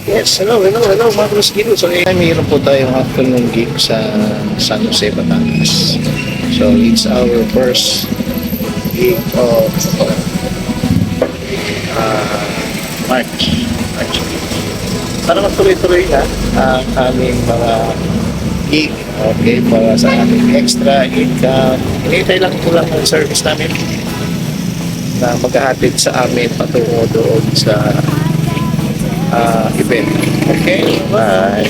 Yes, hello mga Kruskino. So, mayroon po tayong afternoon gig sa San Jose, Batangas. So, it's our first gig of March. Para magtuloy-tuloy na ang aming mga gig, okay, para sa aming extra income. Hinihintay lang po lang ang service namin na maghahatid sa amin patungo doon sa event. Okay, bye!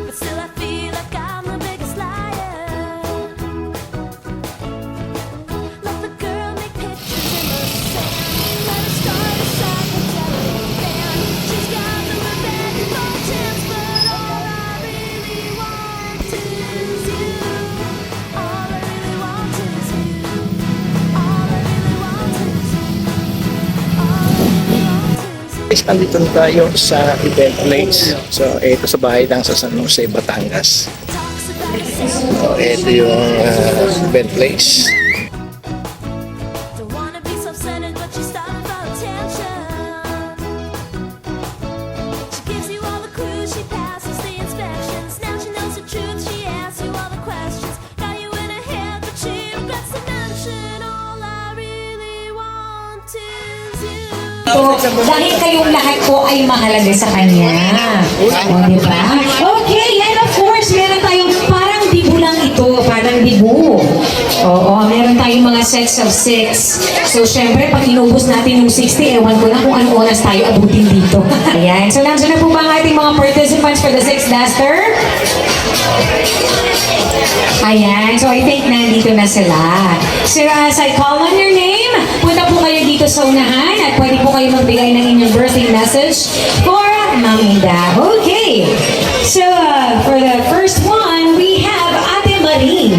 But still I feel like I'm the biggest liar. Let the girl make pictures in the sand. Let her start a psychedelic band. She's got the revenge motives, but all I really want is you. All I really want is you. All I really want is you. All I really want is you. Guys, nandito na tayo sa event place. So, ito sa bahay lang sa San Jose, Batangas. Talks about the So, ito yung event place. Don't wanna be self-centered, but she's starving for attention. She gives you all the clues, she passes the inspections. Now she knows the truth, she asks you all the questions. Got you in her head, but she regrets to mention. All I really want is you. Dahil kayong lahat po ay mahalaga sa kanya. O, diba? Okay, and of course, meron tayong parang dibu lang ito, parang dibu. Oo, meron tayong mga sets of 6. So, syempre, pag inubos natin yung 60, ewan ko na kung anong oras tayo abutin dito. Ayan. So, nandiyan na po ba ang ating mga participants for the 6th duster? Ayan. So, I think nandito na sila. So, as I call on your name, punta po kayo dito sa unahan at pwede po kayo magbigay ng inyong birthday message for Ma'am Ida. Okay. So, for the first one, we have Ate Maring.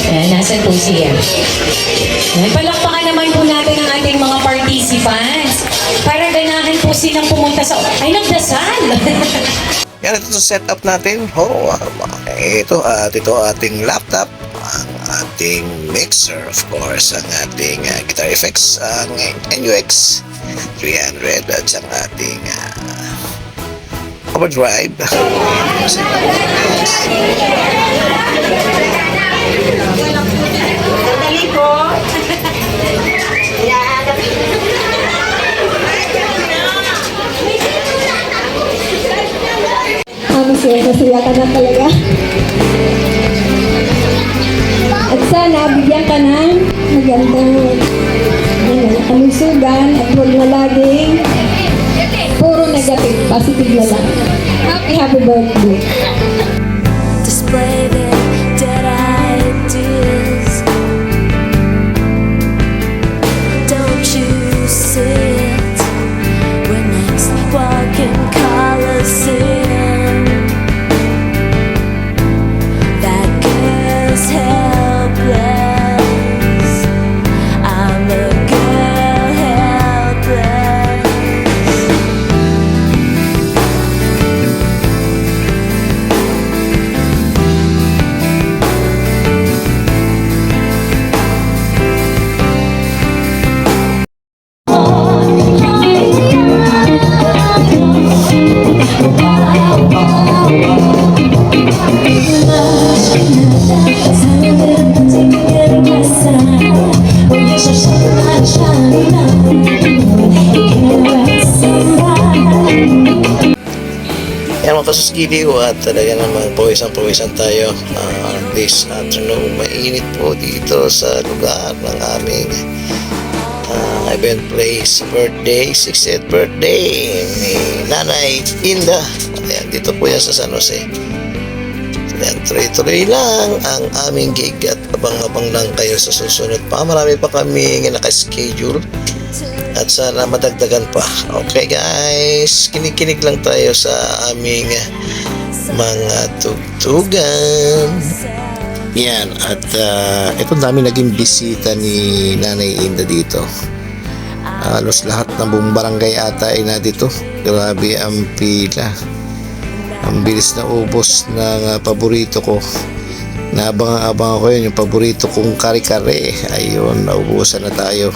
Ayan, nasan po siya? Ayan, palakpakan naman po natin ang ating mga participants para ganahan po silang pumunta sa... Ay, nagdasal! Yan, ito sa setup natin. Ito ating laptop, ang ating mixer, of course, ang ating guitar effects, ang NUX 300 at ang ating overdrive. Dali po! Masaya ka na talaga. At sana, bigyan ka ng magandang kalusugan at huwag na laging puro negative, positive na lang. Happy birthday. Display their dead ideas. Don't you see it? We're next walking Colosseum. That girl's helpless. I'm a girl helpless. Yan mga kasuskiliw at talaga naman pawisan tayo this afternoon. Mainit po dito sa lugar ng aming event place, birthday, 60th birthday ni Nanay Inda. Ayan, dito po yan sa San Jose. Ayan, tuloy-tuloy lang ang aming gig at abang-abang lang kayo sa susunod pa. Marami pa kami naka-schedule at sana madagdagan pa. Okay guys, kinig-kinig lang tayo sa aming mga tugtugan. Yan, at ito dami naging bisita ni Nanay Inda dito. Halos lahat ng buong barangay ata ay na dito. Grabe ang pila. Ang bilis na ubos ng paborito ko naabang-abang ko yun, yung paborito kong kare-kare. Ayun, naubusan na tayo.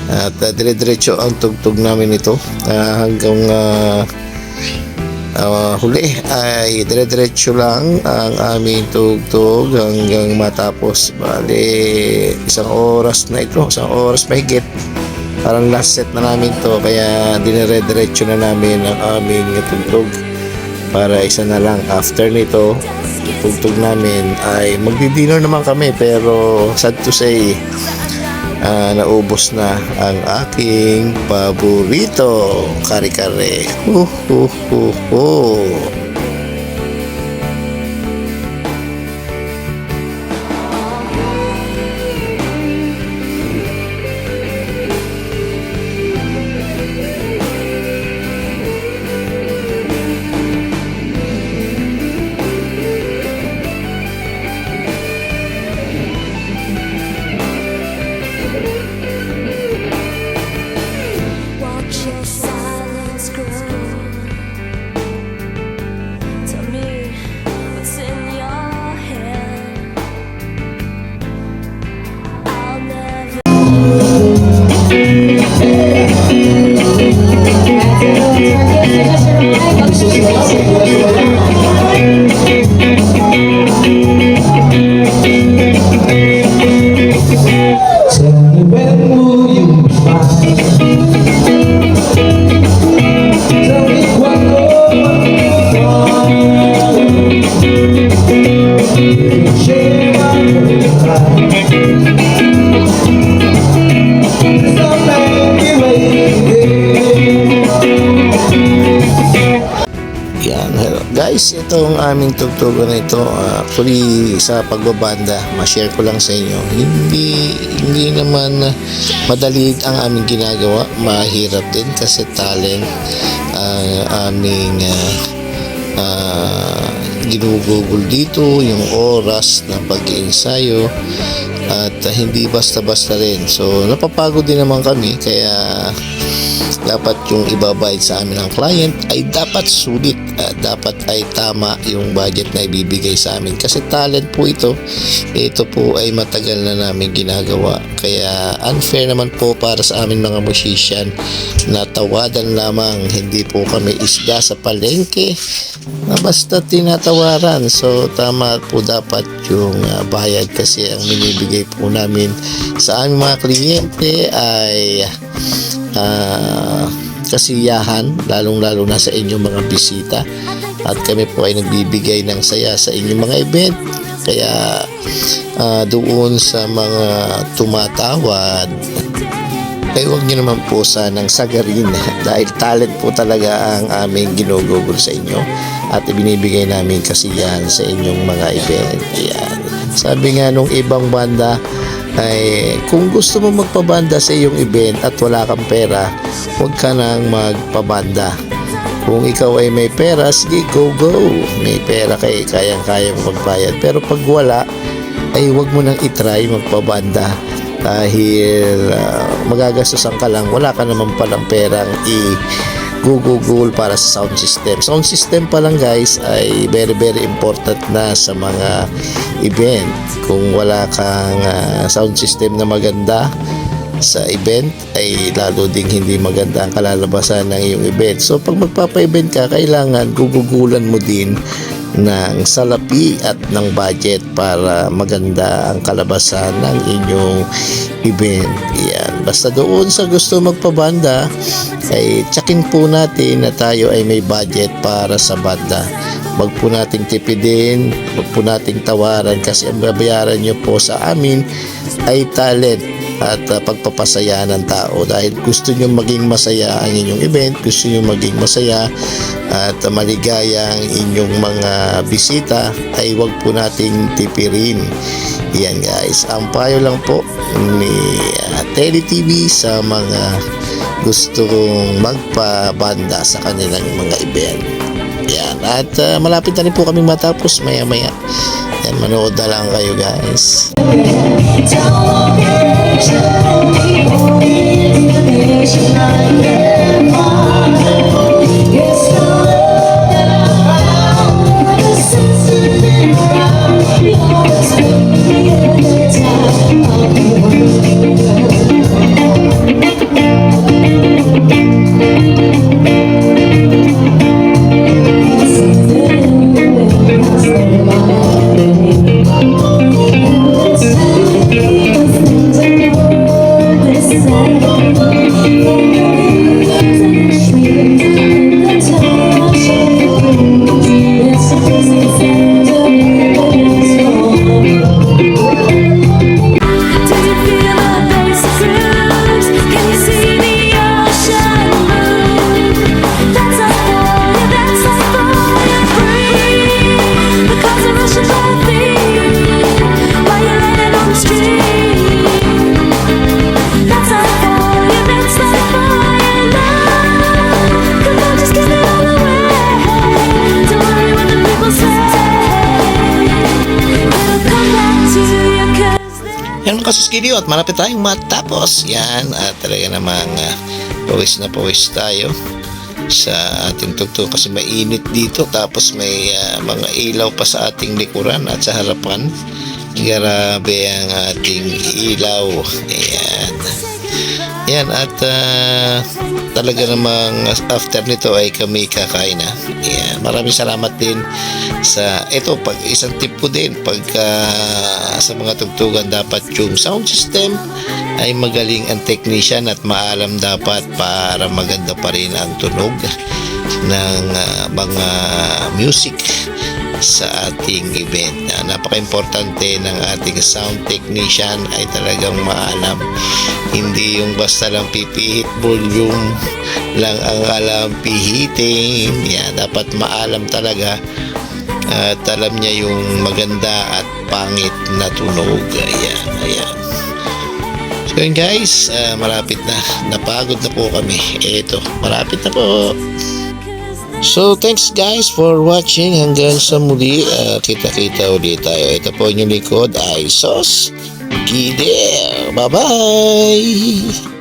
At dire-diretso ang tugtog namin ito hanggang huli ay dire-diretso lang ang aming tugtog hanggang matapos. Bali, isang oras mahigit. Parang last set na namin to, kaya dinire-diretso na namin ang aming tugtog para isa na lang. After nito tugtog namin ay magdi-dinner naman kami, pero sad to say naubos na ang aking paborito kare-kare. Watch your silence grow. Tell me what's in your head. I'll never. Tell me when will you be mine? Tell me cuándo llega el time. So make me waiting. Yan, hello. Guys, itong aming tugtugan na ito, actually sa pagbabanda, ma-share ko lang sa inyo. Hindi naman madali ang aming ginagawa. Mahirap din kasi talent ang aming ginugugol dito, yung oras ng pag-iensayo, at hindi basta-basta rin. So napapagod din naman kami, kaya dapat yung ibabayad sa amin ng client ay dapat sulit, dapat ay tama yung budget na ibibigay sa amin, kasi talent po ito po ay matagal na namin ginagawa, kaya unfair naman po para sa amin mga musician na tawadan lamang. Hindi po kami isda sa palengke na basta tinatawaran. So tama po dapat yung bayad, kasi ang binibigay po namin sa aming mga kliyente ay kasiyahan, lalong-lalo na sa inyong mga bisita, at kami po ay nagbibigay ng saya sa inyong mga event. Kaya doon sa mga tumatawad ay huwag nyo naman po sanang sagarin dahil talent po talaga ang aming ginugugol sa inyo at ibinibigay namin kasiyahan sa inyong mga event. Yan. Sabi nga nung ibang banda ay kung gusto mo magpabanda sa iyong event at wala kang pera, huwag ka nang magpabanda. Kung ikaw ay may pera, sige, go! May pera kay kayang-kaya mo magbayad. Pero pag wala, ay huwag mo nang itry magpabanda dahil magagastusan ka lang, wala ka naman palang perang i-gugugol para sa sound system. Sound system pa lang guys ay very very important na sa mga event. Kung wala kang sound system na maganda sa event ay lalo ding hindi maganda ang kalalabasan ng iyong event. So pag magpapa-event ka, kailangan gugugulan mo din ng salapi at ng budget para maganda ang kalabasan ng inyong event. Yan. Basta doon sa gusto magpabanda ay tsakin po natin na tayo ay may budget para sa banda. Wag po nating tipidin, wag po nating tawaran, kasi ang babayaran nyo po sa amin ay talent at pagpapasaya ng tao. Dahil gusto nyo maging masaya ang inyong event, gusto nyo maging masaya at maligaya ang inyong mga bisita, ay wag po nating tipirin. Yan guys, ang payo lang po ni Tele TV sa mga gustong magpabanda sa kanilang mga event. Yan, at malapit na rin po kami matapos maya-maya. Yan, manood na lang kayo guys. Yes, Yan mga kasuskilyo at malapit tayong matapos. Yan at talaga namang pawis na pawis tayo sa ating tugtog kasi mainit dito tapos may mga ilaw pa sa ating likuran at sa harapan. Grabe ang ating ilaw. Ayan. Yan at talaga namang after nito ay kami kakain na. Yan. Maraming salamat din sa ito pag isang tip ko din pagka sa mga tugtugan dapat yung sound system ay magaling ang technician at maalam dapat para maganda pa rin ang tunog ng mga music sa ating event. Napaka-importante ng ating sound technician ay talagang maalam. Hindi yung basta lang pipihit volume lang ang alam pihitin. Yan, dapat maalam talaga at alam niya yung maganda at pangit na tunog. Ayan. So yun guys, malapit na. Napagod na po kami. Eto, malapit na po. So, thanks guys for watching. Hanggang sa muli, kita-kita ulit tayo. Ito po yung likod ay Sos Gidel. Bye-bye!